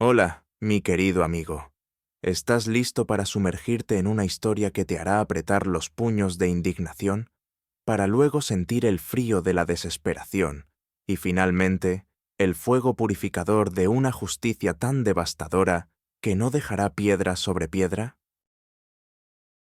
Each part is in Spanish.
Hola, mi querido amigo. ¿Estás listo para sumergirte en una historia que te hará apretar los puños de indignación, para luego sentir el frío de la desesperación y finalmente el fuego purificador de una justicia tan devastadora que no dejará piedra sobre piedra?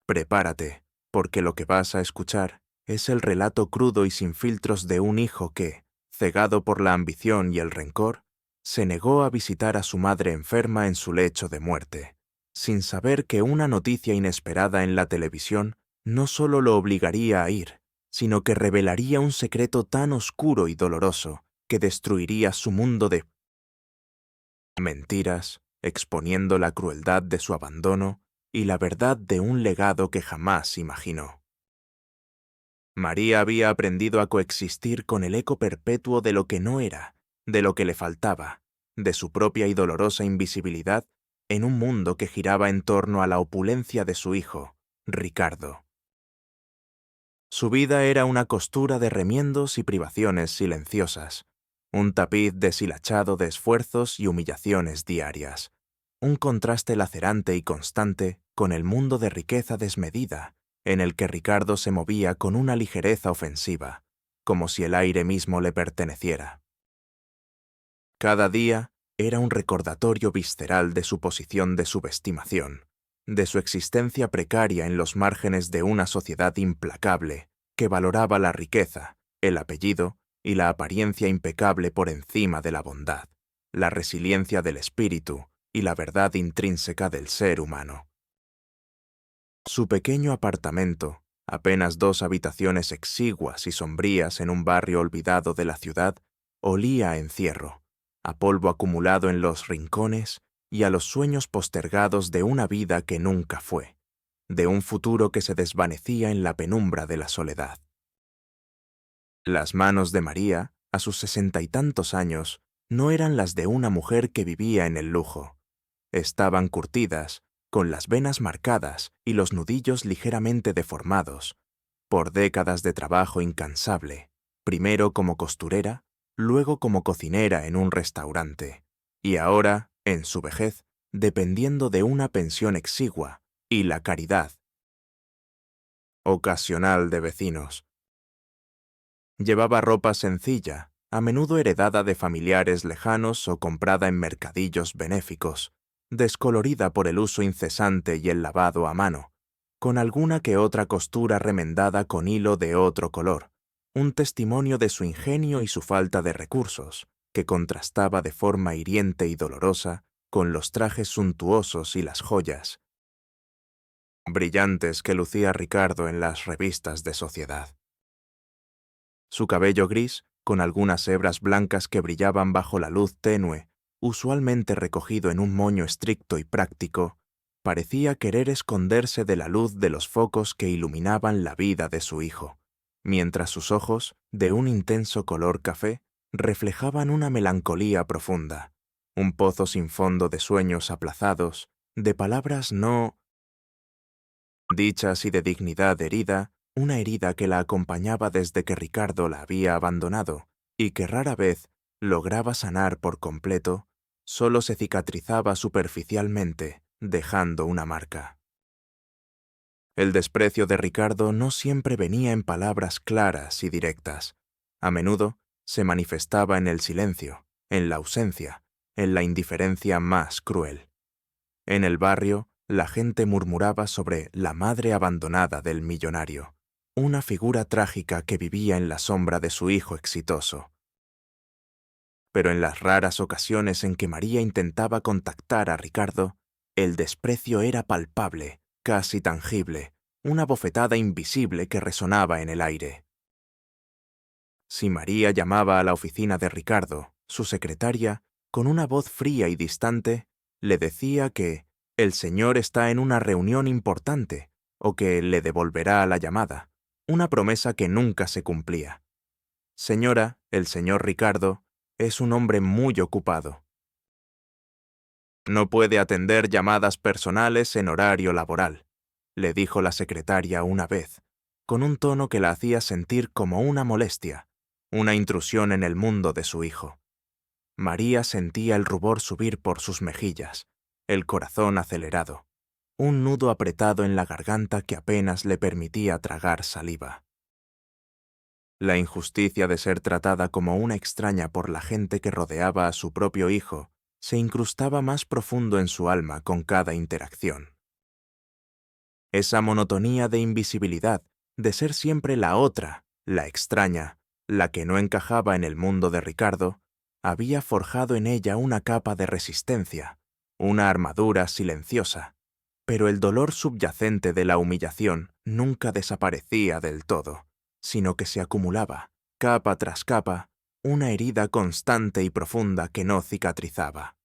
Prepárate, porque lo que vas a escuchar es el relato crudo y sin filtros de un hijo que, cegado por la ambición y el rencor, se negó a visitar a su madre enferma en su lecho de muerte, sin saber que una noticia inesperada en la televisión no solo lo obligaría a ir, sino que revelaría un secreto tan oscuro y doloroso que destruiría su mundo de mentiras, exponiendo la crueldad de su abandono y la verdad de un legado que jamás imaginó. María había aprendido a coexistir con el eco perpetuo de lo que no era, de lo que le faltaba, de su propia y dolorosa invisibilidad en un mundo que giraba en torno a la opulencia de su hijo, Ricardo. Su vida era una costura de remiendos y privaciones silenciosas, un tapiz deshilachado de esfuerzos y humillaciones diarias, un contraste lacerante y constante con el mundo de riqueza desmedida en el que Ricardo se movía con una ligereza ofensiva, como si el aire mismo le perteneciera. Cada día era un recordatorio visceral de su posición de subestimación, de su existencia precaria en los márgenes de una sociedad implacable que valoraba la riqueza, el apellido y la apariencia impecable por encima de la bondad, la resiliencia del espíritu y la verdad intrínseca del ser humano. Su pequeño apartamento, apenas 2 habitaciones exiguas y sombrías en un barrio olvidado de la ciudad, olía a encierro, a polvo acumulado en los rincones y a los sueños postergados de una vida que nunca fue, de un futuro que se desvanecía en la penumbra de la soledad. Las manos de María, a sus 60 y tantos años, no eran las de una mujer que vivía en el lujo. Estaban curtidas, con las venas marcadas y los nudillos ligeramente deformados, por décadas de trabajo incansable, primero como costurera, luego como cocinera en un restaurante, y ahora, en su vejez, dependiendo de una pensión exigua y la caridad ocasional de vecinos. Llevaba ropa sencilla, a menudo heredada de familiares lejanos o comprada en mercadillos benéficos, descolorida por el uso incesante y el lavado a mano, con alguna que otra costura remendada con hilo de otro color, un testimonio de su ingenio y su falta de recursos, que contrastaba de forma hiriente y dolorosa con los trajes suntuosos y las joyas brillantes que lucía Ricardo en las revistas de sociedad. Su cabello gris, con algunas hebras blancas que brillaban bajo la luz tenue, usualmente recogido en un moño estricto y práctico, parecía querer esconderse de la luz de los focos que iluminaban la vida de su hijo, mientras sus ojos, de un intenso color café, reflejaban una melancolía profunda, un pozo sin fondo de sueños aplazados, de palabras no dichas y de dignidad herida, una herida que la acompañaba desde que Ricardo la había abandonado y que rara vez lograba sanar por completo, solo se cicatrizaba superficialmente, dejando una marca. El desprecio de Ricardo no siempre venía en palabras claras y directas. A menudo se manifestaba en el silencio, en la ausencia, en la indiferencia más cruel. En el barrio, la gente murmuraba sobre la madre abandonada del millonario, una figura trágica que vivía en la sombra de su hijo exitoso. Pero en las raras ocasiones en que María intentaba contactar a Ricardo, el desprecio era palpable, casi tangible, una bofetada invisible que resonaba en el aire. Si María llamaba a la oficina de Ricardo, su secretaria, con una voz fría y distante, le decía que el señor está en una reunión importante o que le devolverá la llamada, una promesa que nunca se cumplía. Señora, el señor Ricardo es un hombre muy ocupado. No puede atender llamadas personales en horario laboral, le dijo la secretaria una vez, con un tono que la hacía sentir como una molestia, una intrusión en el mundo de su hijo. María sentía el rubor subir por sus mejillas, el corazón acelerado, un nudo apretado en la garganta que apenas le permitía tragar saliva. La injusticia de ser tratada como una extraña por la gente que rodeaba a su propio hijo se incrustaba más profundo en su alma con cada interacción. Esa monotonía de invisibilidad, de ser siempre la otra, la extraña, la que no encajaba en el mundo de Ricardo, había forjado en ella una capa de resistencia, una armadura silenciosa, pero el dolor subyacente de la humillación nunca desaparecía del todo, sino que se acumulaba, capa tras capa, una herida constante y profunda que no cicatrizaba.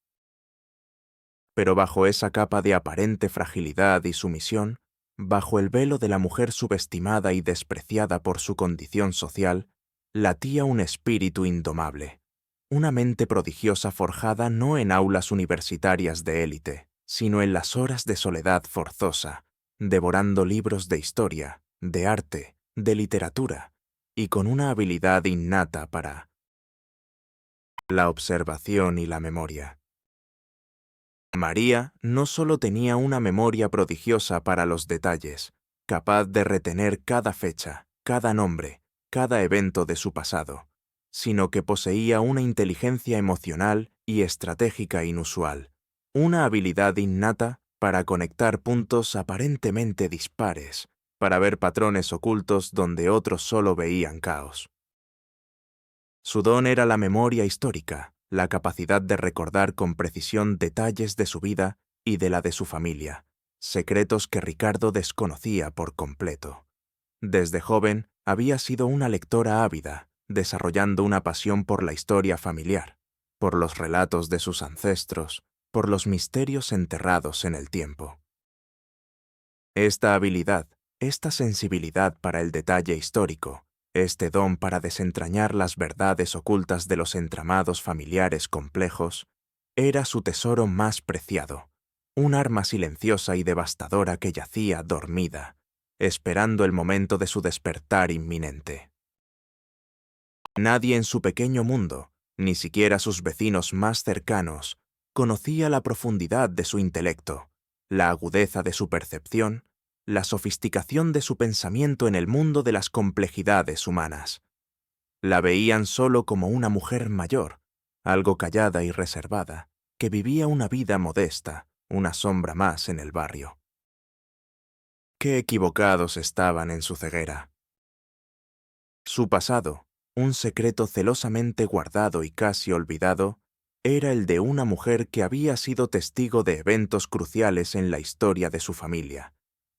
Pero bajo esa capa de aparente fragilidad y sumisión, bajo el velo de la mujer subestimada y despreciada por su condición social, latía un espíritu indomable, una mente prodigiosa forjada no en aulas universitarias de élite, sino en las horas de soledad forzosa, devorando libros de historia, de arte, de literatura, y con una habilidad innata para la observación y la memoria. María no solo tenía una memoria prodigiosa para los detalles, capaz de retener cada fecha, cada nombre, cada evento de su pasado, sino que poseía una inteligencia emocional y estratégica inusual, una habilidad innata para conectar puntos aparentemente dispares, para ver patrones ocultos donde otros solo veían caos. Su don era la memoria histórica, la capacidad de recordar con precisión detalles de su vida y de la de su familia, secretos que Ricardo desconocía por completo. Desde joven había sido una lectora ávida, desarrollando una pasión por la historia familiar, por los relatos de sus ancestros, por los misterios enterrados en el tiempo. Esta habilidad, esta sensibilidad para el detalle histórico, este don para desentrañar las verdades ocultas de los entramados familiares complejos, era su tesoro más preciado, un arma silenciosa y devastadora que yacía dormida, esperando el momento de su despertar inminente. Nadie en su pequeño mundo, ni siquiera sus vecinos más cercanos, conocía la profundidad de su intelecto, la agudeza de su percepción, la sofisticación de su pensamiento en el mundo de las complejidades humanas. La veían solo como una mujer mayor, algo callada y reservada, que vivía una vida modesta, una sombra más en el barrio. Qué equivocados estaban en su ceguera. Su pasado, un secreto celosamente guardado y casi olvidado, era el de una mujer que había sido testigo de eventos cruciales en la historia de su familia,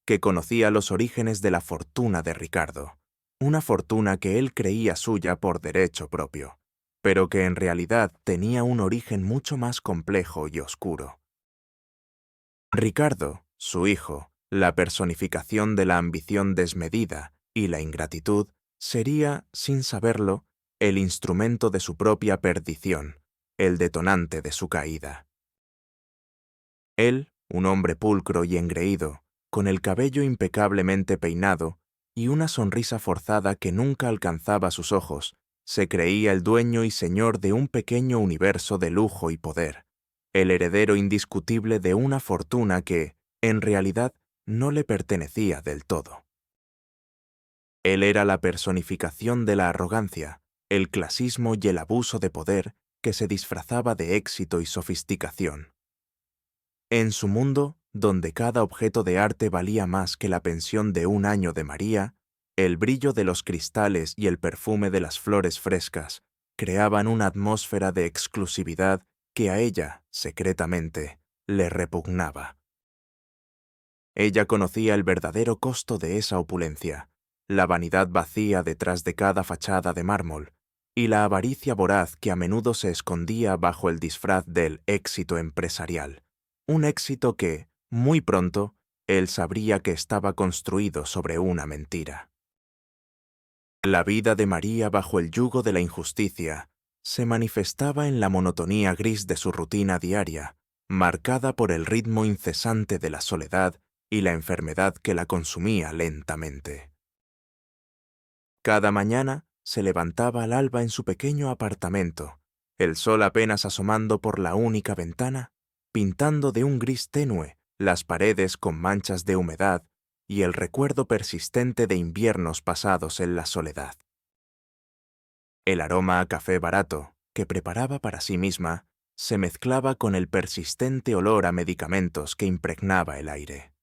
que conocía los orígenes de la fortuna de Ricardo, una fortuna que él creía suya por derecho propio, pero que en realidad tenía un origen mucho más complejo y oscuro. Ricardo, su hijo, la personificación de la ambición desmedida y la ingratitud, sería, sin saberlo, el instrumento de su propia perdición, el detonante de su caída. Él, un hombre pulcro y engreído, con el cabello impecablemente peinado y una sonrisa forzada que nunca alcanzaba sus ojos, se creía el dueño y señor de un pequeño universo de lujo y poder, el heredero indiscutible de una fortuna que, en realidad, no le pertenecía del todo. Él era la personificación de la arrogancia, el clasismo y el abuso de poder que se disfrazaba de éxito y sofisticación. En su mundo, donde cada objeto de arte valía más que la pensión de un año de María, el brillo de los cristales y el perfume de las flores frescas creaban una atmósfera de exclusividad que a ella, secretamente, le repugnaba. Ella conocía el verdadero costo de esa opulencia, la vanidad vacía detrás de cada fachada de mármol, y la avaricia voraz que a menudo se escondía bajo el disfraz del éxito empresarial, un éxito que, muy pronto, él sabría que estaba construido sobre una mentira. La vida de María bajo el yugo de la injusticia se manifestaba en la monotonía gris de su rutina diaria, marcada por el ritmo incesante de la soledad y la enfermedad que la consumía lentamente. Cada mañana se levantaba al alba en su pequeño apartamento, el sol apenas asomando por la única ventana, pintando de un gris tenue las paredes con manchas de humedad y el recuerdo persistente de inviernos pasados en la soledad. El aroma a café barato, que preparaba para sí misma, se mezclaba con el persistente olor a medicamentos que impregnaba el aire.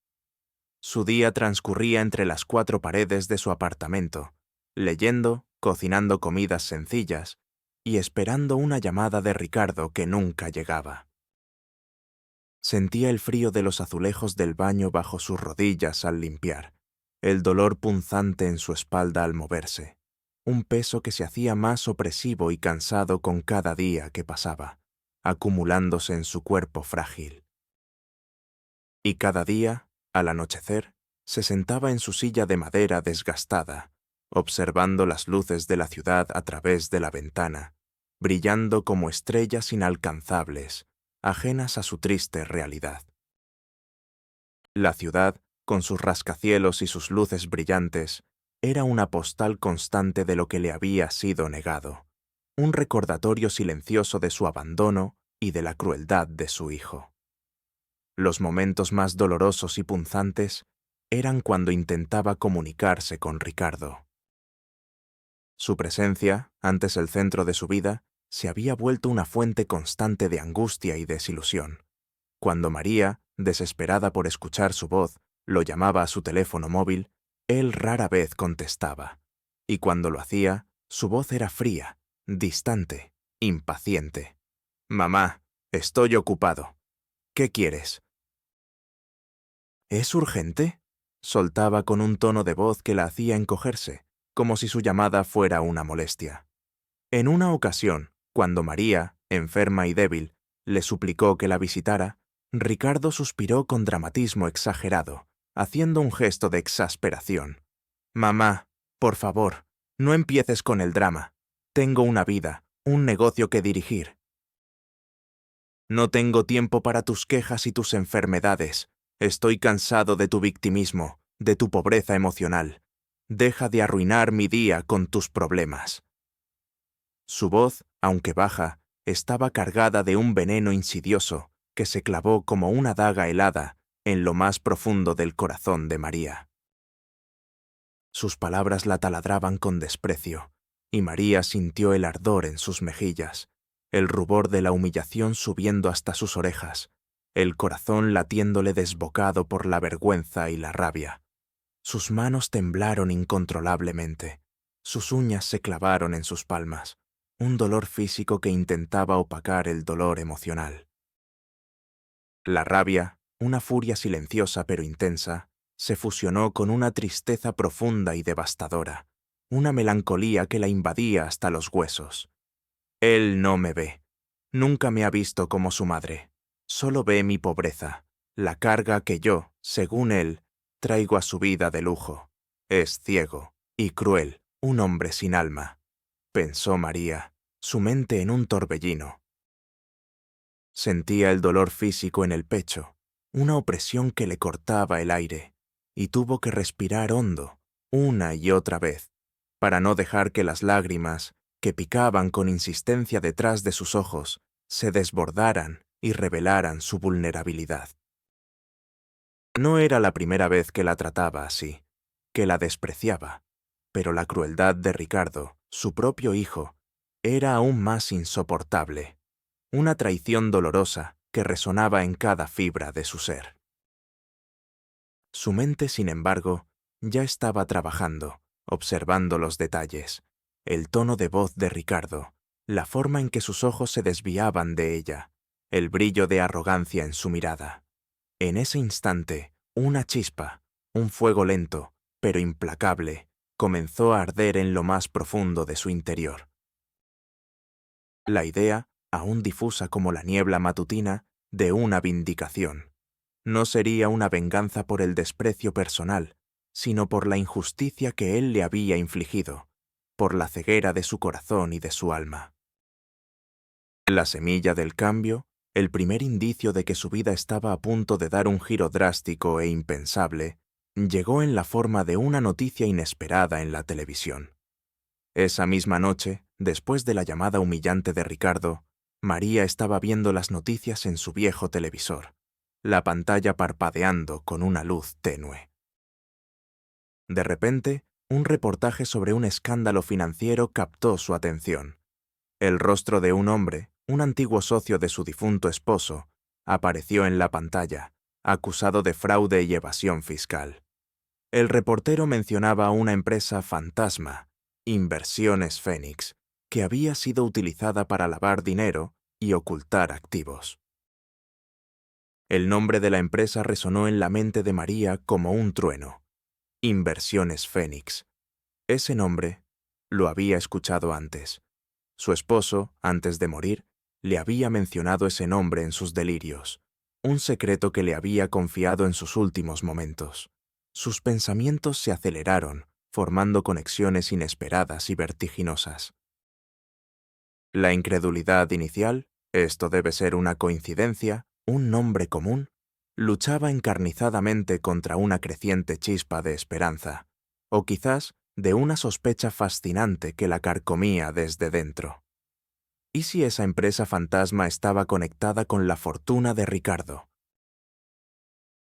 Su día transcurría entre las 4 paredes de su apartamento, leyendo, cocinando comidas sencillas y esperando una llamada de Ricardo que nunca llegaba. Sentía el frío de los azulejos del baño bajo sus rodillas al limpiar, el dolor punzante en su espalda al moverse, un peso que se hacía más opresivo y cansado con cada día que pasaba, acumulándose en su cuerpo frágil. Y cada día, al anochecer, se sentaba en su silla de madera desgastada, observando las luces de la ciudad a través de la ventana, brillando como estrellas inalcanzables, ajenas a su triste realidad. La ciudad, con sus rascacielos y sus luces brillantes, era una postal constante de lo que le había sido negado, un recordatorio silencioso de su abandono y de la crueldad de su hijo. Los momentos más dolorosos y punzantes eran cuando intentaba comunicarse con Ricardo. Su presencia, antes el centro de su vida, se había vuelto una fuente constante de angustia y desilusión. Cuando María, desesperada por escuchar su voz, lo llamaba a su teléfono móvil, él rara vez contestaba, y cuando lo hacía, su voz era fría, distante, impaciente. «Mamá, estoy ocupado. ¿Qué quieres?» «¿Es urgente?», soltaba con un tono de voz que la hacía encogerse, como si su llamada fuera una molestia. En una ocasión, cuando María, enferma y débil, le suplicó que la visitara, Ricardo suspiró con dramatismo exagerado, haciendo un gesto de exasperación. «Mamá, por favor, no empieces con el drama. Tengo una vida, un negocio que dirigir. No tengo tiempo para tus quejas y tus enfermedades. Estoy cansado de tu victimismo, de tu pobreza emocional. Deja de arruinar mi día con tus problemas». Su voz, aunque baja, estaba cargada de un veneno insidioso que se clavó como una daga helada en lo más profundo del corazón de María. Sus palabras la taladraban con desprecio, y María sintió el ardor en sus mejillas, el rubor de la humillación subiendo hasta sus orejas, el corazón latiéndole desbocado por la vergüenza y la rabia. Sus manos temblaron incontrolablemente, sus uñas se clavaron en sus palmas, un dolor físico que intentaba opacar el dolor emocional. La rabia, una furia silenciosa pero intensa, se fusionó con una tristeza profunda y devastadora, una melancolía que la invadía hasta los huesos. Él no me ve. Nunca me ha visto como su madre. Solo ve mi pobreza, la carga que yo, según él, traigo a su vida de lujo. Es ciego y cruel, un hombre sin alma, pensó María, su mente en un torbellino. Sentía el dolor físico en el pecho, una opresión que le cortaba el aire, y tuvo que respirar hondo, una y otra vez, para no dejar que las lágrimas, que picaban con insistencia detrás de sus ojos, se desbordaran y revelaran su vulnerabilidad. No era la primera vez que la trataba así, que la despreciaba, pero la crueldad de Ricardo, su propio hijo, era aún más insoportable, una traición dolorosa que resonaba en cada fibra de su ser. Su mente, sin embargo, ya estaba trabajando, observando los detalles, el tono de voz de Ricardo, la forma en que sus ojos se desviaban de ella, el brillo de arrogancia en su mirada. En ese instante, una chispa, un fuego lento, pero implacable, comenzó a arder en lo más profundo de su interior. La idea, aún difusa como la niebla matutina, de una vindicación. No sería una venganza por el desprecio personal, sino por la injusticia que él le había infligido, por la ceguera de su corazón y de su alma. La semilla del cambio, el primer indicio de que su vida estaba a punto de dar un giro drástico e impensable, llegó en la forma de una noticia inesperada en la televisión. Esa misma noche, después de la llamada humillante de Ricardo, María estaba viendo las noticias en su viejo televisor, la pantalla parpadeando con una luz tenue. De repente, un reportaje sobre un escándalo financiero captó su atención. El rostro de un hombre, un antiguo socio de su difunto esposo, apareció en la pantalla, acusado de fraude y evasión fiscal. El reportero mencionaba a una empresa fantasma, Inversiones Fénix, que había sido utilizada para lavar dinero y ocultar activos. El nombre de la empresa resonó en la mente de María como un trueno. Inversiones Fénix. Ese nombre lo había escuchado antes. Su esposo, antes de morir, le había mencionado ese nombre en sus delirios, un secreto que le había confiado en sus últimos momentos. Sus pensamientos se aceleraron, formando conexiones inesperadas y vertiginosas. La incredulidad inicial, esto debe ser una coincidencia, un nombre común, luchaba encarnizadamente contra una creciente chispa de esperanza, o quizás de una sospecha fascinante que la carcomía desde dentro. ¿Y si esa empresa fantasma estaba conectada con la fortuna de Ricardo?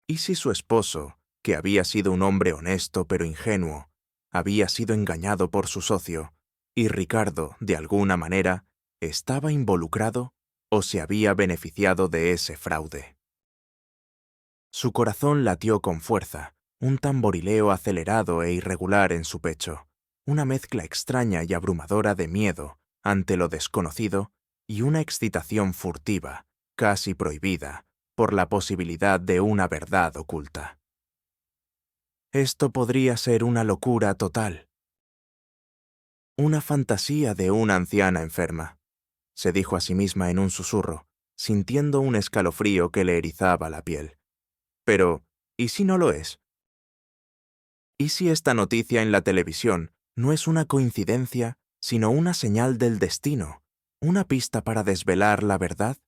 ¿Y si su esposo, que había sido un hombre honesto pero ingenuo, había sido engañado por su socio, y Ricardo, de alguna manera, estaba involucrado o se había beneficiado de ese fraude? Su corazón latió con fuerza, un tamborileo acelerado e irregular en su pecho, una mezcla extraña y abrumadora de miedo ante lo desconocido y una excitación furtiva, casi prohibida, por la posibilidad de una verdad oculta. Esto podría ser una locura total. Una fantasía de una anciana enferma, se dijo a sí misma en un susurro, sintiendo un escalofrío que le erizaba la piel. Pero, ¿y si no lo es? ¿Y si esta noticia en la televisión no es una coincidencia, sino una señal del destino, una pista para desvelar la verdad?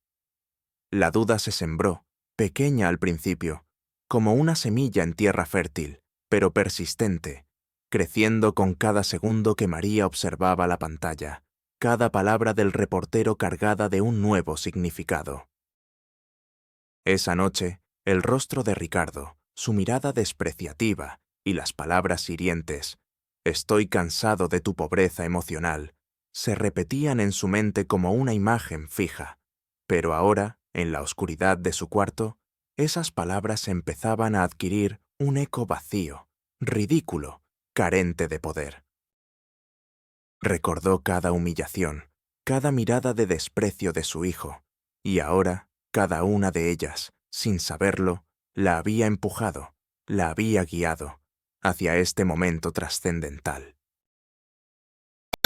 La duda se sembró, pequeña al principio, como una semilla en tierra fértil, pero persistente, creciendo con cada segundo que María observaba la pantalla, cada palabra del reportero cargada de un nuevo significado. Esa noche, el rostro de Ricardo, su mirada despreciativa y las palabras hirientes, «Estoy cansado de tu pobreza emocional», se repetían en su mente como una imagen fija. Pero ahora, en la oscuridad de su cuarto, esas palabras empezaban a adquirir un eco vacío, ridículo, carente de poder. Recordó cada humillación, cada mirada de desprecio de su hijo, y ahora, cada una de ellas, sin saberlo, la había empujado, la había guiado, hacia este momento trascendental.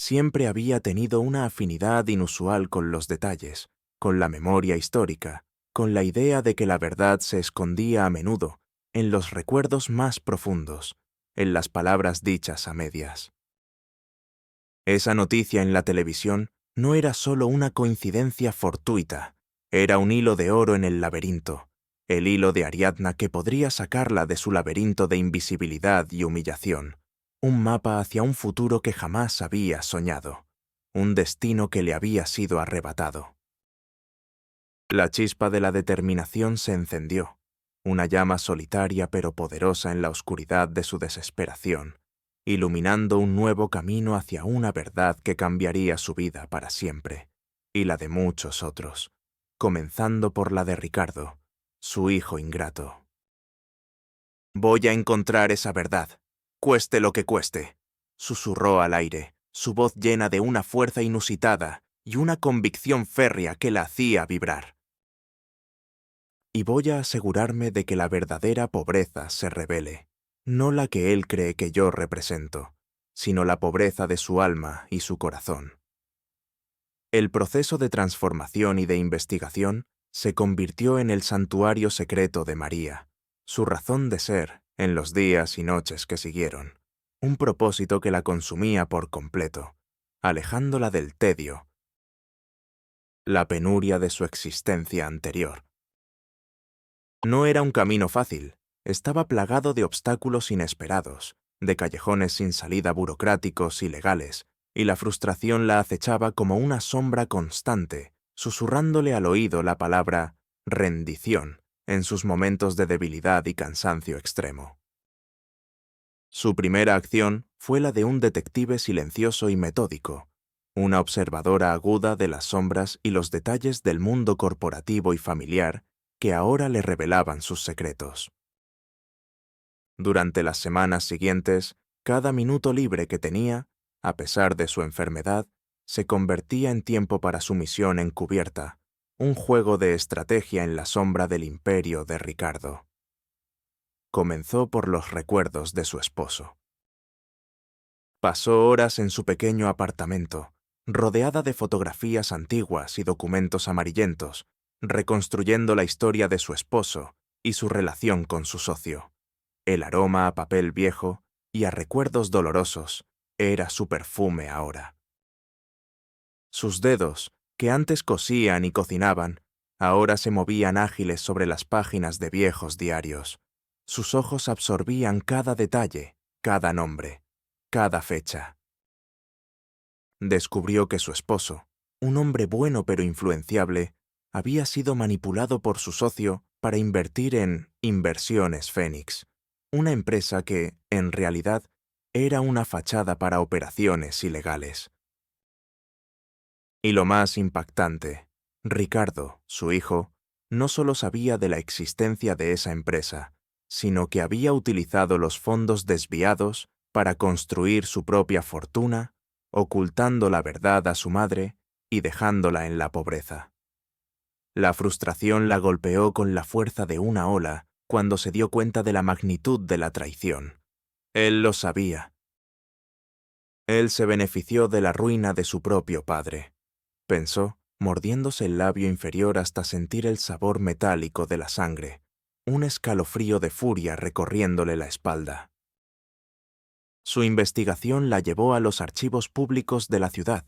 Siempre había tenido una afinidad inusual con los detalles, con la memoria histórica, con la idea de que la verdad se escondía a menudo en los recuerdos más profundos, en las palabras dichas a medias. Esa noticia en la televisión no era solo una coincidencia fortuita, era un hilo de oro en el laberinto, el hilo de Ariadna que podría sacarla de su laberinto de invisibilidad y humillación, un mapa hacia un futuro que jamás había soñado, un destino que le había sido arrebatado. La chispa de la determinación se encendió, una llama solitaria pero poderosa en la oscuridad de su desesperación, iluminando un nuevo camino hacia una verdad que cambiaría su vida para siempre, y la de muchos otros, comenzando por la de Ricardo, su hijo ingrato. «Voy a encontrar esa verdad, cueste lo que cueste», susurró al aire, su voz llena de una fuerza inusitada y una convicción férrea que la hacía vibrar. «Y voy a asegurarme de que la verdadera pobreza se revele, no la que él cree que yo represento, sino la pobreza de su alma y su corazón». El proceso de transformación y de investigación se convirtió en el santuario secreto de María, su razón de ser en los días y noches que siguieron, un propósito que la consumía por completo, alejándola del tedio, la penuria de su existencia anterior. No era un camino fácil, estaba plagado de obstáculos inesperados, de callejones sin salida burocráticos y legales, y la frustración la acechaba como una sombra constante, susurrándole al oído la palabra rendición en sus momentos de debilidad y cansancio extremo. Su primera acción fue la de un detective silencioso y metódico, una observadora aguda de las sombras y los detalles del mundo corporativo y familiar que ahora le revelaban sus secretos. Durante las semanas siguientes, cada minuto libre que tenía, a pesar de su enfermedad, se convertía en tiempo para su misión encubierta, un juego de estrategia en la sombra del imperio de Ricardo. Comenzó por los recuerdos de su esposo. Pasó horas en su pequeño apartamento, rodeada de fotografías antiguas y documentos amarillentos, reconstruyendo la historia de su esposo y su relación con su socio. El aroma a papel viejo y a recuerdos dolorosos era su perfume ahora. Sus dedos, que antes cosían y cocinaban, ahora se movían ágiles sobre las páginas de viejos diarios. Sus ojos absorbían cada detalle, cada nombre, cada fecha. Descubrió que su esposo, un hombre bueno pero influenciable, había sido manipulado por su socio para invertir en Inversiones Fénix, una empresa que, en realidad, era una fachada para operaciones ilegales. Y lo más impactante, Ricardo, su hijo, no solo sabía de la existencia de esa empresa, sino que había utilizado los fondos desviados para construir su propia fortuna, ocultando la verdad a su madre y dejándola en la pobreza. La frustración la golpeó con la fuerza de una ola cuando se dio cuenta de la magnitud de la traición. Él lo sabía. Él se benefició de la ruina de su propio padre, pensó, mordiéndose el labio inferior hasta sentir el sabor metálico de la sangre, un escalofrío de furia recorriéndole la espalda. Su investigación la llevó a los archivos públicos de la ciudad,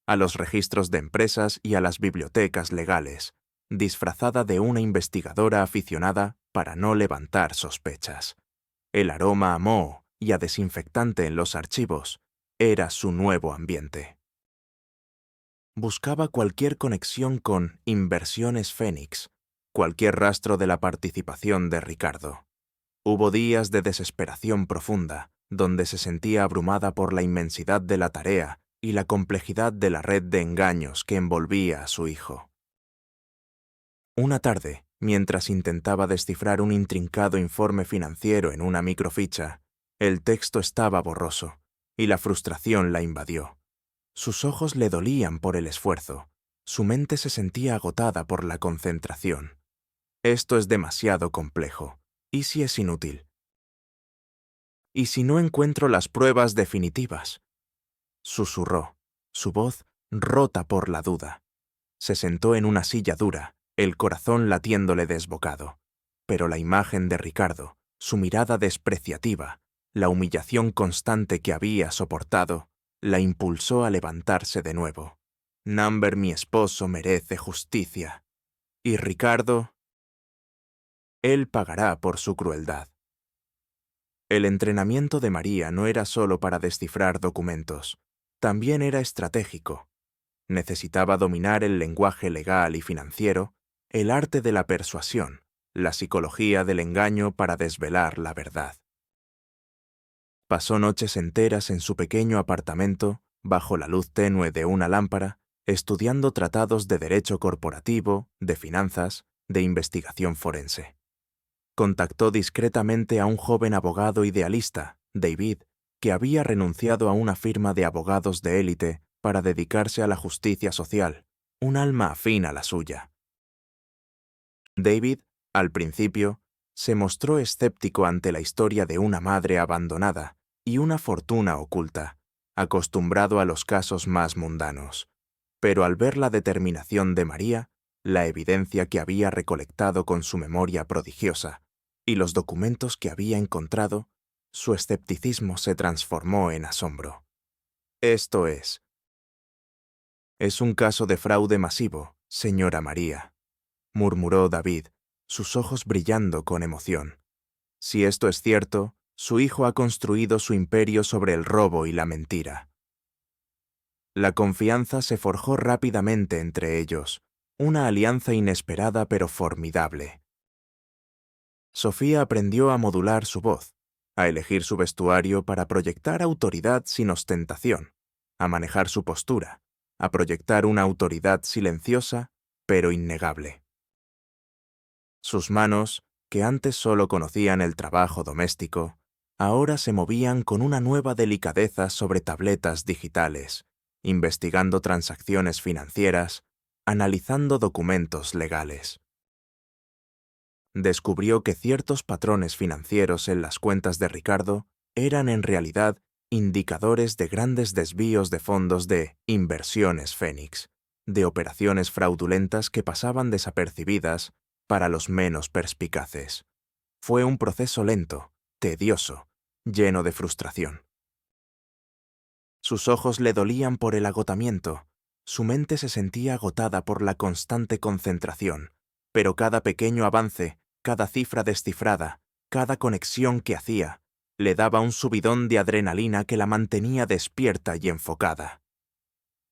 a los registros de empresas y a las bibliotecas legales, disfrazada de una investigadora aficionada para no levantar sospechas. El aroma a moho y a desinfectante en los archivos era su nuevo ambiente. Buscaba cualquier conexión con Inversiones Fénix, cualquier rastro de la participación de Ricardo. Hubo días de desesperación profunda, donde se sentía abrumada por la inmensidad de la tarea y la complejidad de la red de engaños que envolvía a su hijo. Una tarde, mientras intentaba descifrar un intrincado informe financiero en una microficha, el texto estaba borroso, y la frustración la invadió. Sus ojos le dolían por el esfuerzo, su mente se sentía agotada por la concentración. Esto es demasiado complejo. ¿Y si es inútil? ¿Y si no encuentro las pruebas definitivas? Susurró, su voz rota por la duda. Se sentó en una silla dura, el corazón latiéndole desbocado. Pero la imagen de Ricardo, su mirada despreciativa, la humillación constante que había soportado, la impulsó a levantarse de nuevo. Number, mi esposo, merece justicia. Y Ricardo, él pagará por su crueldad. El entrenamiento de María no era solo para descifrar documentos, también era estratégico. Necesitaba dominar el lenguaje legal y financiero, el arte de la persuasión, la psicología del engaño para desvelar la verdad. Pasó noches enteras en su pequeño apartamento, bajo la luz tenue de una lámpara, estudiando tratados de derecho corporativo, de finanzas, de investigación forense. Contactó discretamente a un joven abogado idealista, David, que había renunciado a una firma de abogados de élite para dedicarse a la justicia social, un alma afín a la suya. David, al principio, se mostró escéptico ante la historia de una madre abandonada y una fortuna oculta, acostumbrado a los casos más mundanos. Pero al ver la determinación de María, la evidencia que había recolectado con su memoria prodigiosa y los documentos que había encontrado, su escepticismo se transformó en asombro. Esto es un caso de fraude masivo, señora María, murmuró David, sus ojos brillando con emoción. Si esto es cierto, su hijo ha construido su imperio sobre el robo y la mentira. La confianza se forjó rápidamente entre ellos, una alianza inesperada pero formidable. Sofía aprendió a modular su voz, a elegir su vestuario para proyectar autoridad sin ostentación, a manejar su postura, a proyectar una autoridad silenciosa pero innegable. Sus manos, que antes solo conocían el trabajo doméstico, ahora se movían con una nueva delicadeza sobre tabletas digitales, investigando transacciones financieras, analizando documentos legales. Descubrió que ciertos patrones financieros en las cuentas de Ricardo eran en realidad indicadores de grandes desvíos de fondos de Inversiones Fénix, de operaciones fraudulentas que pasaban desapercibidas para los menos perspicaces. Fue un proceso lento, tedioso, lleno de frustración. Sus ojos le dolían por el agotamiento, su mente se sentía agotada por la constante concentración, pero cada pequeño avance, cada cifra descifrada, cada conexión que hacía, le daba un subidón de adrenalina que la mantenía despierta y enfocada.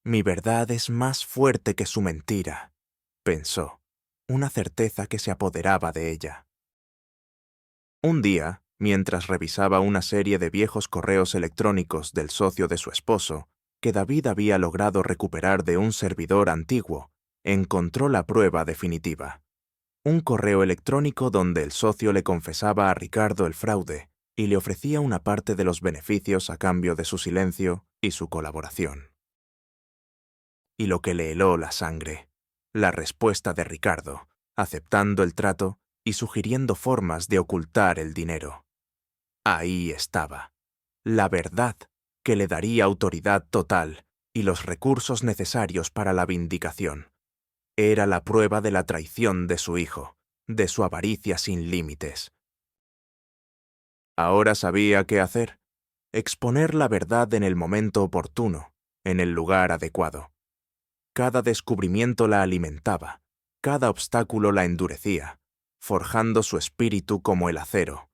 Mi verdad es más fuerte que su mentira, pensó, una certeza que se apoderaba de ella. Un día, mientras revisaba una serie de viejos correos electrónicos del socio de su esposo, que David había logrado recuperar de un servidor antiguo, encontró la prueba definitiva. Un correo electrónico donde el socio le confesaba a Ricardo el fraude y le ofrecía una parte de los beneficios a cambio de su silencio y su colaboración. Y lo que le heló la sangre, la respuesta de Ricardo, aceptando el trato y sugiriendo formas de ocultar el dinero. Ahí estaba, la verdad que le daría autoridad total y los recursos necesarios para la vindicación. Era la prueba de la traición de su hijo, de su avaricia sin límites. Ahora sabía qué hacer, exponer la verdad en el momento oportuno, en el lugar adecuado. Cada descubrimiento la alimentaba, cada obstáculo la endurecía, forjando su espíritu como el acero.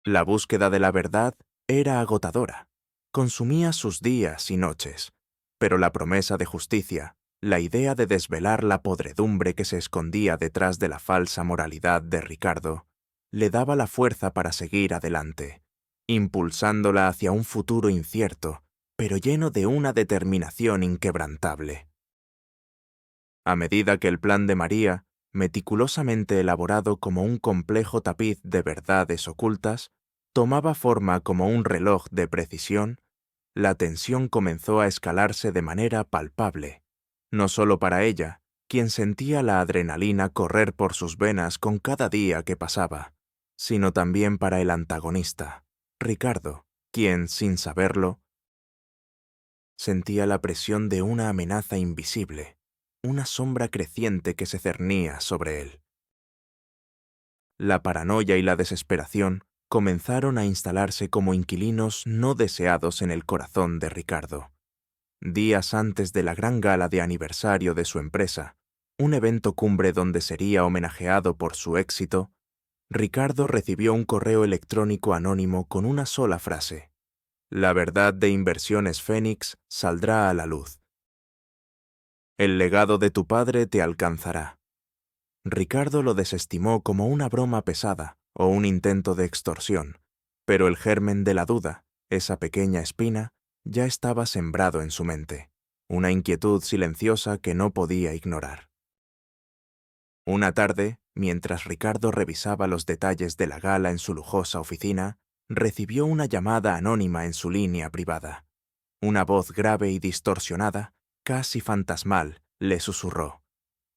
La búsqueda de la verdad era agotadora, consumía sus días y noches, pero la promesa de justicia, la idea de desvelar la podredumbre que se escondía detrás de la falsa moralidad de Ricardo, le daba la fuerza para seguir adelante, impulsándola hacia un futuro incierto, pero lleno de una determinación inquebrantable. A medida que el plan de María, meticulosamente elaborado como un complejo tapiz de verdades ocultas, tomaba forma como un reloj de precisión, la tensión comenzó a escalarse de manera palpable, no solo para ella, quien sentía la adrenalina correr por sus venas con cada día que pasaba, sino también para el antagonista, Ricardo, quien, sin saberlo, sentía la presión de una amenaza invisible, una sombra creciente que se cernía sobre él. La paranoia y la desesperación comenzaron a instalarse como inquilinos no deseados en el corazón de Ricardo. Días antes de la gran gala de aniversario de su empresa, un evento cumbre donde sería homenajeado por su éxito, Ricardo recibió un correo electrónico anónimo con una sola frase: «La verdad de Inversiones Fénix saldrá a la luz. El legado de tu padre te alcanzará». Ricardo lo desestimó como una broma pesada o un intento de extorsión, pero el germen de la duda, esa pequeña espina, ya estaba sembrado en su mente, una inquietud silenciosa que no podía ignorar. Una tarde, mientras Ricardo revisaba los detalles de la gala en su lujosa oficina, recibió una llamada anónima en su línea privada. Una voz grave y distorsionada, casi fantasmal, le susurró: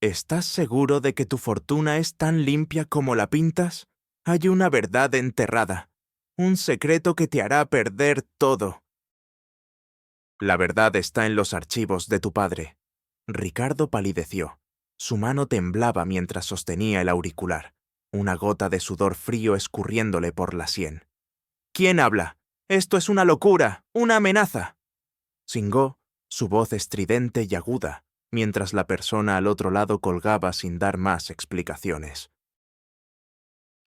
«¿Estás seguro de que tu fortuna es tan limpia como la pintas? Hay una verdad enterrada, un secreto que te hará perder todo». «La verdad está en los archivos de tu padre». Ricardo palideció. Su mano temblaba mientras sostenía el auricular, una gota de sudor frío escurriéndole por la sien. «¿Quién habla? Esto es una locura, una amenaza». Singó, su voz estridente y aguda, mientras la persona al otro lado colgaba sin dar más explicaciones.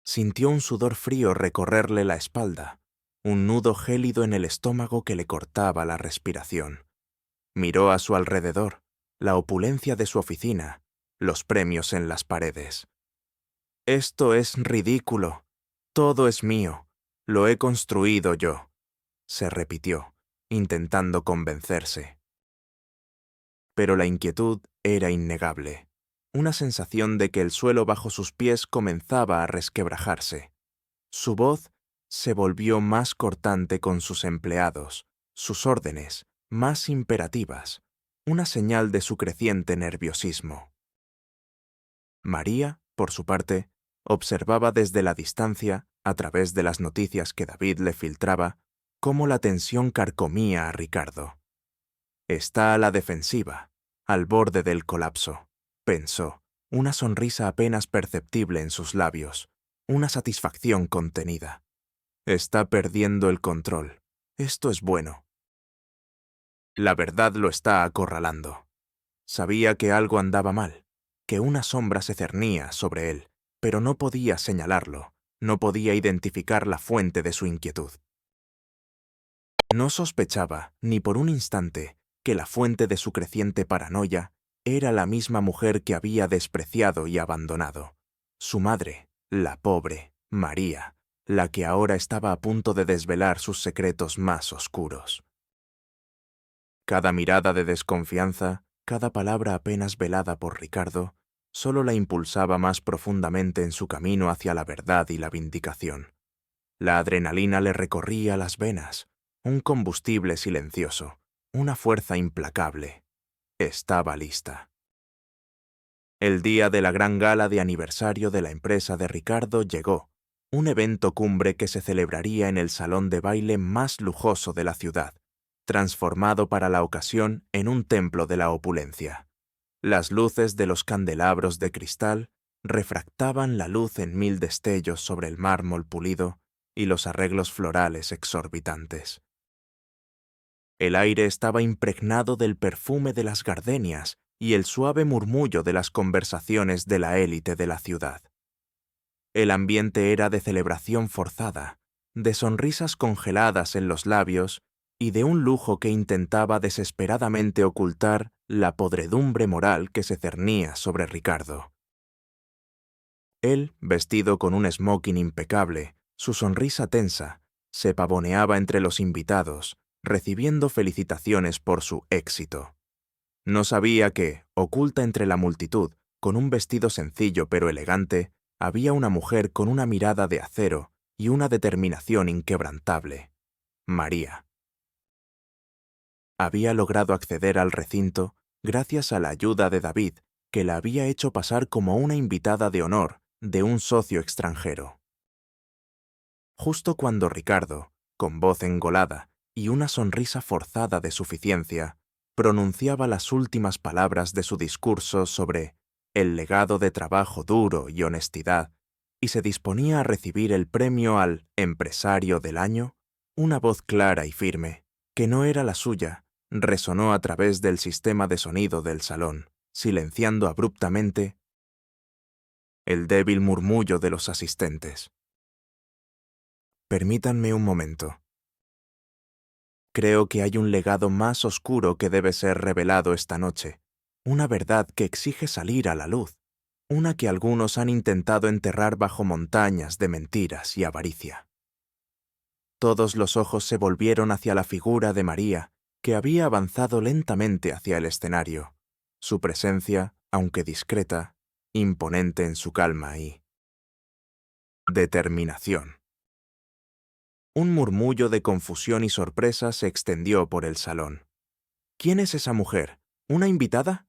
Sintió un sudor frío recorrerle la espalda, un nudo gélido en el estómago que le cortaba la respiración. Miró a su alrededor, la opulencia de su oficina, los premios en las paredes. «Esto es ridículo. Todo es mío. Lo he construido yo», se repitió, intentando convencerse. Pero la inquietud era innegable, una sensación de que el suelo bajo sus pies comenzaba a resquebrajarse. Su voz se volvió más cortante con sus empleados, sus órdenes más imperativas, una señal de su creciente nerviosismo. María, por su parte, observaba desde la distancia, a través de las noticias que David le filtraba, cómo la tensión carcomía a Ricardo. «Está a la defensiva, al borde del colapso», pensó, una sonrisa apenas perceptible en sus labios, una satisfacción contenida. «Está perdiendo el control. Esto es bueno». La verdad lo está acorralando. Sabía que algo andaba mal, que una sombra se cernía sobre él, pero no podía señalarlo, no podía identificar la fuente de su inquietud. No sospechaba, ni por un instante, que la fuente de su creciente paranoia era la misma mujer que había despreciado y abandonado. Su madre, la pobre María, la que ahora estaba a punto de desvelar sus secretos más oscuros. Cada mirada de desconfianza, cada palabra apenas velada por Ricardo, solo la impulsaba más profundamente en su camino hacia la verdad y la vindicación. La adrenalina le recorría las venas, un combustible silencioso, una fuerza implacable. Estaba lista. El día de la gran gala de aniversario de la empresa de Ricardo llegó, un evento cumbre que se celebraría en el salón de baile más lujoso de la ciudad, transformado para la ocasión en un templo de la opulencia. Las luces de los candelabros de cristal refractaban la luz en 1000 destellos sobre el mármol pulido y los arreglos florales exorbitantes. El aire estaba impregnado del perfume de las gardenias y el suave murmullo de las conversaciones de la élite de la ciudad. El ambiente era de celebración forzada, de sonrisas congeladas en los labios y de un lujo que intentaba desesperadamente ocultar la podredumbre moral que se cernía sobre Ricardo. Él, vestido con un smoking impecable, su sonrisa tensa, se pavoneaba entre los invitados, recibiendo felicitaciones por su éxito. No sabía que, oculta entre la multitud, con un vestido sencillo pero elegante, había una mujer con una mirada de acero y una determinación inquebrantable. María. Había logrado acceder al recinto gracias a la ayuda de David, que la había hecho pasar como una invitada de honor de un socio extranjero. Justo cuando Ricardo, con voz engolada y una sonrisa forzada de suficiencia, pronunciaba las últimas palabras de su discurso sobre el legado de trabajo duro y honestidad, y se disponía a recibir el premio al empresario del año, una voz clara y firme, que no era la suya, resonó a través del sistema de sonido del salón, silenciando abruptamente el débil murmullo de los asistentes. «Permítanme un momento. Creo que hay un legado más oscuro que debe ser revelado esta noche, una verdad que exige salir a la luz, una que algunos han intentado enterrar bajo montañas de mentiras y avaricia». Todos los ojos se volvieron hacia la figura de María, que había avanzado lentamente hacia el escenario, su presencia, aunque discreta, imponente en su calma y determinación. Un murmullo de confusión y sorpresa se extendió por el salón. «¿Quién es esa mujer? ¿Una invitada?».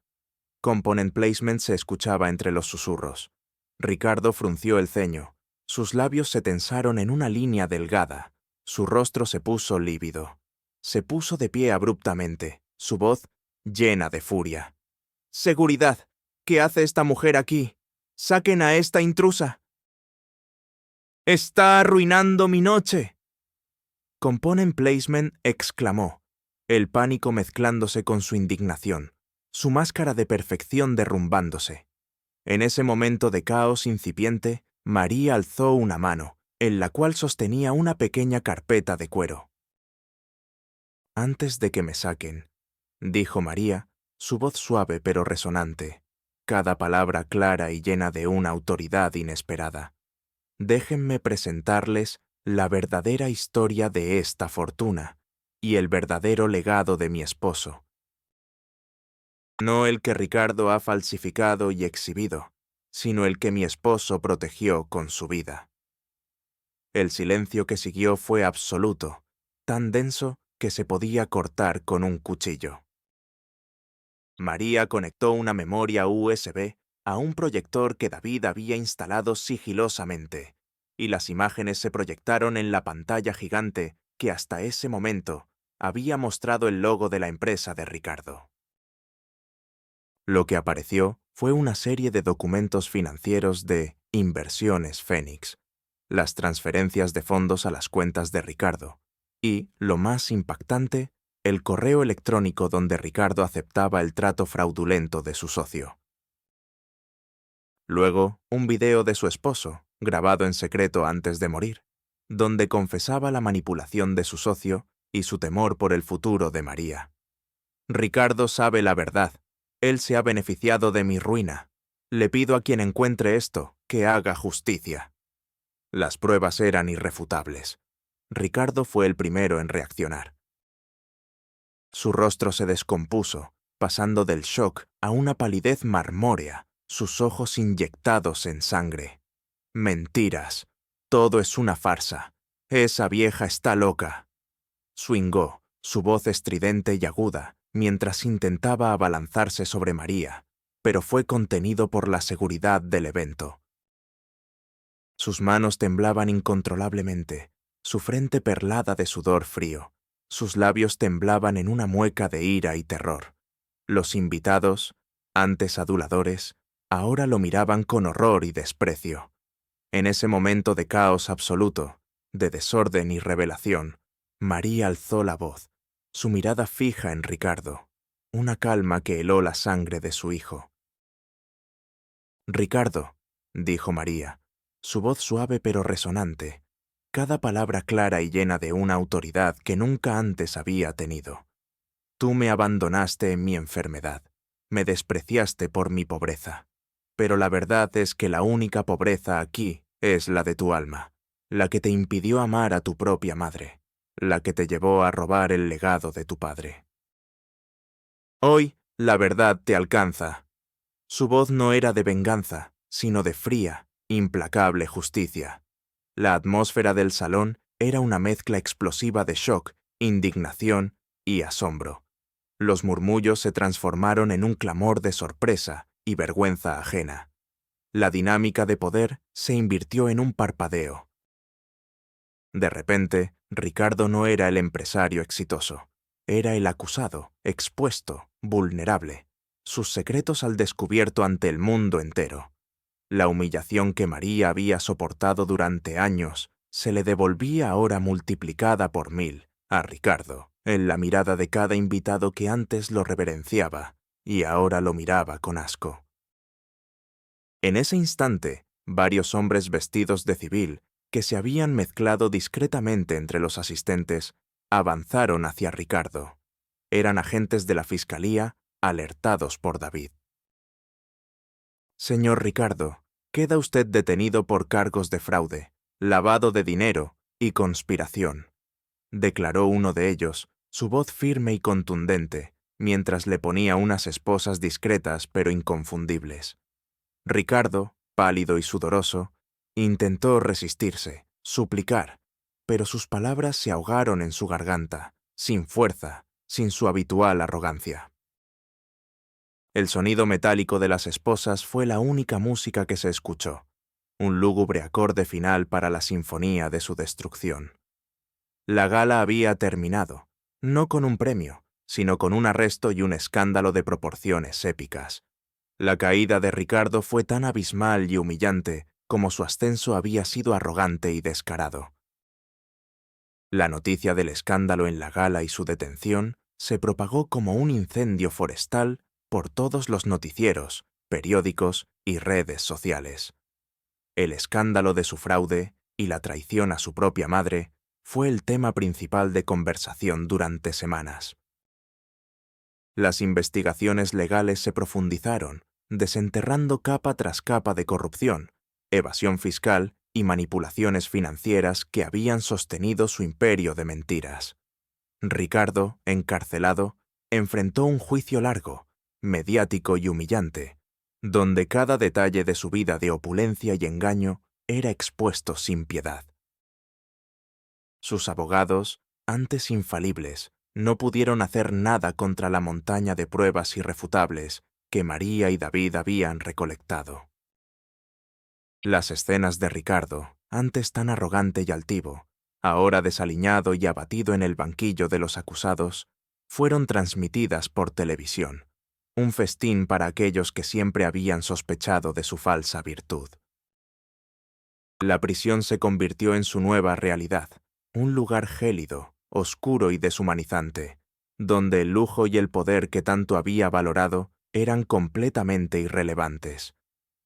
Component Placement se escuchaba entre los susurros. Ricardo frunció el ceño. Sus labios se tensaron en una línea delgada. Su rostro se puso lívido. Se puso de pie abruptamente, su voz llena de furia. «¡Seguridad! ¿Qué hace esta mujer aquí? ¡Saquen a esta intrusa!». «¡Está arruinando mi noche!». Component Placement exclamó, el pánico mezclándose con su indignación, su máscara de perfección derrumbándose. En ese momento de caos incipiente, María alzó una mano, en la cual sostenía una pequeña carpeta de cuero. «Antes de que me saquen», dijo María, su voz suave pero resonante, cada palabra clara y llena de una autoridad inesperada. Déjenme presentarles la verdadera historia de esta fortuna y el verdadero legado de mi esposo. No el que Ricardo ha falsificado y exhibido, sino el que mi esposo protegió con su vida. El silencio que siguió fue absoluto, tan denso que se podía cortar con un cuchillo. María conectó una memoria USB a un proyector que David había instalado sigilosamente, y las imágenes se proyectaron en la pantalla gigante que hasta ese momento había mostrado el logo de la empresa de Ricardo. Lo que apareció fue una serie de documentos financieros de Inversiones Fénix, las transferencias de fondos a las cuentas de Ricardo, y, lo más impactante, el correo electrónico donde Ricardo aceptaba el trato fraudulento de su socio. Luego, un video de su esposo, grabado en secreto antes de morir, donde confesaba la manipulación de su socio y su temor por el futuro de María. Ricardo sabe la verdad. Él se ha beneficiado de mi ruina. Le pido a quien encuentre esto que haga justicia. Las pruebas eran irrefutables. Ricardo fue el primero en reaccionar. Su rostro se descompuso, pasando del shock a una palidez marmórea, sus ojos inyectados en sangre. Mentiras. Todo es una farsa. Esa vieja está loca. Swingó, su voz estridente y aguda, mientras intentaba abalanzarse sobre María, pero fue contenido por la seguridad del evento. Sus manos temblaban incontrolablemente, su frente perlada de sudor frío, sus labios temblaban en una mueca de ira y terror. Los invitados, antes aduladores, ahora lo miraban con horror y desprecio. En ese momento de caos absoluto, de desorden y revelación, María alzó la voz, su mirada fija en Ricardo, una calma que heló la sangre de su hijo. «Ricardo», dijo María, su voz suave pero resonante, cada palabra clara y llena de una autoridad que nunca antes había tenido. «Tú me abandonaste en mi enfermedad, me despreciaste por mi pobreza. Pero la verdad es que la única pobreza aquí es la de tu alma, la que te impidió amar a tu propia madre, la que te llevó a robar el legado de tu padre. Hoy la verdad te alcanza». Su voz no era de venganza, sino de fría, implacable justicia. La atmósfera del salón era una mezcla explosiva de shock, indignación y asombro. Los murmullos se transformaron en un clamor de sorpresa y vergüenza ajena. La dinámica de poder se invirtió en un parpadeo. De repente, Ricardo no era el empresario exitoso. Era el acusado, expuesto, vulnerable. Sus secretos al descubierto ante el mundo entero. La humillación que María había soportado durante años se le devolvía ahora multiplicada por 1000 a Ricardo, en la mirada de cada invitado que antes lo reverenciaba y ahora lo miraba con asco. En ese instante, varios hombres vestidos de civil, que se habían mezclado discretamente entre los asistentes, avanzaron hacia Ricardo. Eran agentes de la fiscalía, alertados por David. «Señor Ricardo, queda usted detenido por cargos de fraude, lavado de dinero y conspiración», declaró uno de ellos, su voz firme y contundente, mientras le ponía unas esposas discretas pero inconfundibles. Ricardo, pálido y sudoroso, intentó resistirse, suplicar, pero sus palabras se ahogaron en su garganta, sin fuerza, sin su habitual arrogancia. El sonido metálico de las esposas fue la única música que se escuchó, un lúgubre acorde final para la sinfonía de su destrucción. La gala había terminado, no con un premio, sino con un arresto y un escándalo de proporciones épicas. La caída de Ricardo fue tan abismal y humillante como su ascenso había sido arrogante y descarado. La noticia del escándalo en la gala y su detención se propagó como un incendio forestal por todos los noticieros, periódicos y redes sociales. El escándalo de su fraude y la traición a su propia madre fue el tema principal de conversación durante semanas. Las investigaciones legales se profundizaron, desenterrando capa tras capa de corrupción, evasión fiscal y manipulaciones financieras que habían sostenido su imperio de mentiras. Ricardo, encarcelado, enfrentó un juicio largo, mediático y humillante, donde cada detalle de su vida de opulencia y engaño era expuesto sin piedad. Sus abogados, antes infalibles, no pudieron hacer nada contra la montaña de pruebas irrefutables que María y David habían recolectado. Las escenas de Ricardo, antes tan arrogante y altivo, ahora desaliñado y abatido en el banquillo de los acusados, fueron transmitidas por televisión, un festín para aquellos que siempre habían sospechado de su falsa virtud. La prisión se convirtió en su nueva realidad, un lugar gélido, oscuro y deshumanizante, donde el lujo y el poder que tanto había valorado eran completamente irrelevantes.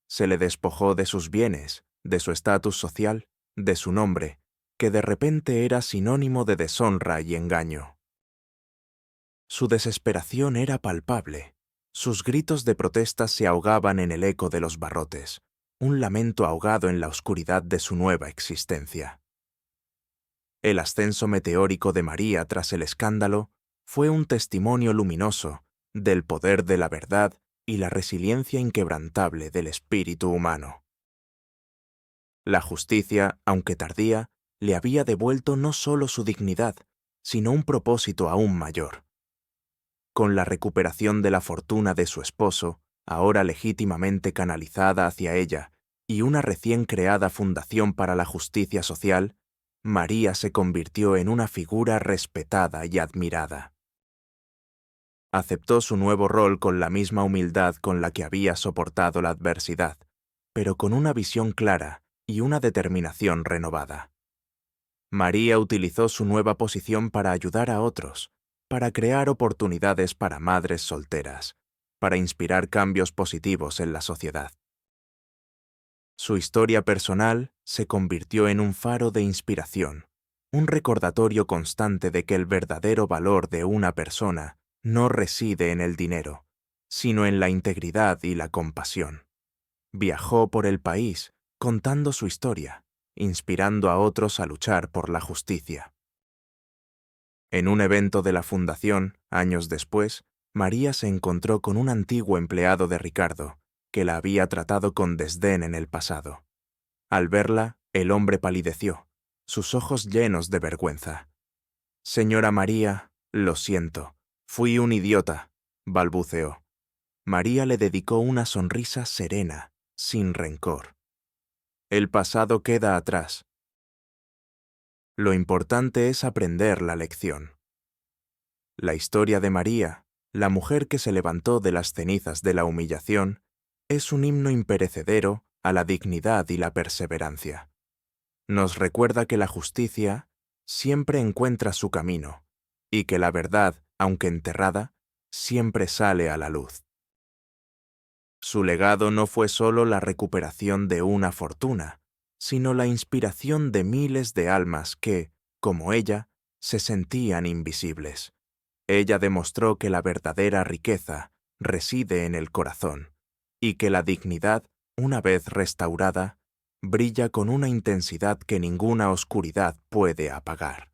Se le despojó de sus bienes, de su estatus social, de su nombre, que de repente era sinónimo de deshonra y engaño. Su desesperación era palpable. Sus gritos de protesta se ahogaban en el eco de los barrotes, un lamento ahogado en la oscuridad de su nueva existencia. El ascenso meteórico de María tras el escándalo fue un testimonio luminoso del poder de la verdad y la resiliencia inquebrantable del espíritu humano. La justicia, aunque tardía, le había devuelto no solo su dignidad, sino un propósito aún mayor. Con la recuperación de la fortuna de su esposo, ahora legítimamente canalizada hacia ella, y una recién creada Fundación para la Justicia Social, María se convirtió en una figura respetada y admirada. Aceptó su nuevo rol con la misma humildad con la que había soportado la adversidad, pero con una visión clara y una determinación renovada. María utilizó su nueva posición para ayudar a otros, para crear oportunidades para madres solteras, para inspirar cambios positivos en la sociedad. Su historia personal se convirtió en un faro de inspiración, un recordatorio constante de que el verdadero valor de una persona no reside en el dinero, sino en la integridad y la compasión. Viajó por el país contando su historia, inspirando a otros a luchar por la justicia. En un evento de la Fundación, años después, María se encontró con un antiguo empleado de Ricardo, que la había tratado con desdén en el pasado. Al verla, el hombre palideció, sus ojos llenos de vergüenza. «Señora María, lo siento, fui un idiota», balbuceó. María le dedicó una sonrisa serena, sin rencor. «El pasado queda atrás. Lo importante es aprender la lección». La historia de María, la mujer que se levantó de las cenizas de la humillación, es un himno imperecedero a la dignidad y la perseverancia. Nos recuerda que la justicia siempre encuentra su camino y que la verdad, aunque enterrada, siempre sale a la luz. Su legado no fue solo la recuperación de una fortuna, sino la inspiración de miles de almas que, como ella, se sentían invisibles. Ella demostró que la verdadera riqueza reside en el corazón y que la dignidad, una vez restaurada, brilla con una intensidad que ninguna oscuridad puede apagar.